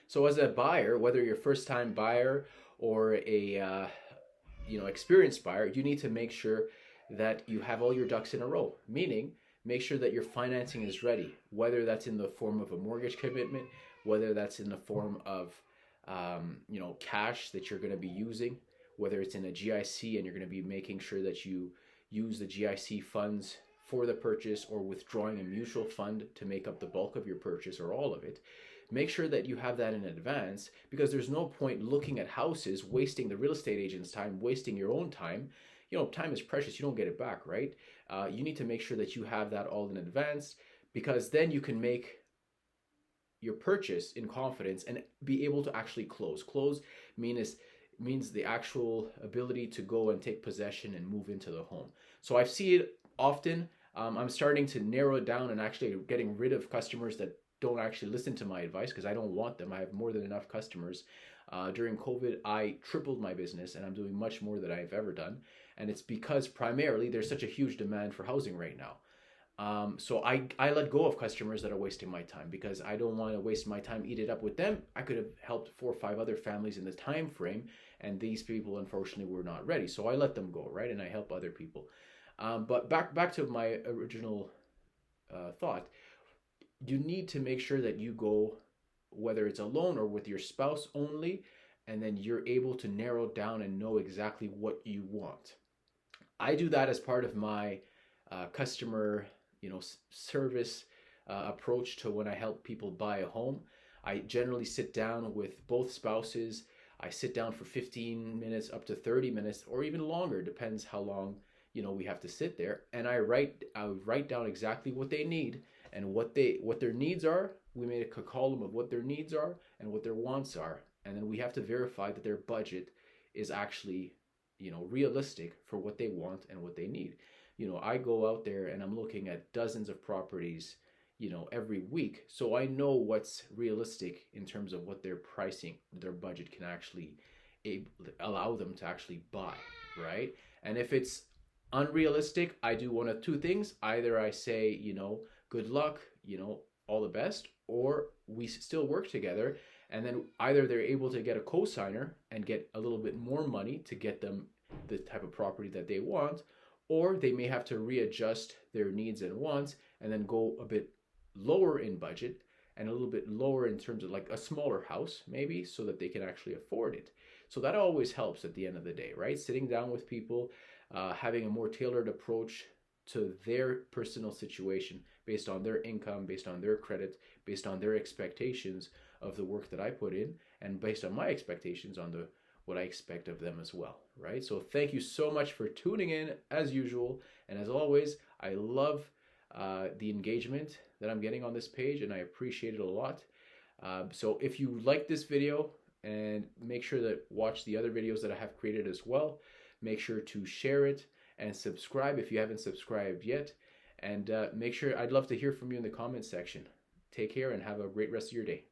So as a buyer, whether you're a first-time buyer or a experienced buyer, you need to make sure that you have all your ducks in a row. Meaning, make sure that your financing is ready, whether that's in the form of a mortgage commitment, whether that's in the form of cash that you're going to be using, whether it's in a GIC and you're going to be making sure that you use the GIC funds for the purchase or withdrawing a mutual fund to make up the bulk of your purchase or all of it. Make sure that you have that in advance, because there's no point looking at houses, wasting the real estate agent's time, wasting your own time. Time is precious. You don't get it back, right? You need to make sure that you have that all in advance, because then you can make your purchase in confidence and be able to actually close. Close means the actual ability to go and take possession and move into the home. So I see it often. I'm starting to narrow it down and actually getting rid of customers that don't actually listen to my advice, because I don't want them. I have more than enough customers. During COVID, I tripled my business, and I'm doing much more than I've ever done. And it's because primarily there's such a huge demand for housing right now. So I let go of customers that are wasting my time, because I don't want to waste my time, eat it up with them. I could have helped 4 or 5 other families in the time frame, and these people unfortunately were not ready. So I let them go, right? And I help other people. But back to my original thought. You need to make sure that you go, whether it's alone or with your spouse only, and then you're able to narrow down and know exactly what you want. I do that as part of my customer service approach to when I help people buy a home. I generally sit down with both spouses. I sit down for 15 minutes up to 30 minutes or even longer, depends how long we have to sit there, and I write down exactly what they need and what their needs are. We made a column of what their needs are and what their wants are, and then we have to verify that their budget is actually realistic for what they want and what they need. I go out there and I'm looking at dozens of properties every week, so I know what's realistic in terms of what their pricing, their budget can actually allow them to actually buy, right? And if it's unrealistic, I do one of two things. Either I say, good luck, all the best, or we still work together, and then either they're able to get a co-signer and get a little bit more money to get them the type of property that they want, or they may have to readjust their needs and wants and then go a bit lower in budget and a little bit lower in terms of like a smaller house maybe, so that they can actually afford it. So that always helps at the end of the day, right? Sitting down with people, having a more tailored approach to their personal situation based on their income, based on their credit, based on their expectations of the work that I put in, and based on my expectations on what I expect of them as well, right? So thank you so much for tuning in as usual. And as always, I love the engagement that I'm getting on this page, and I appreciate it a lot. So if you like this video, and make sure that watch the other videos that I have created as well. Make sure to share it and subscribe if you haven't subscribed yet. And make sure, I'd love to hear from you in the comments section. Take care and have a great rest of your day.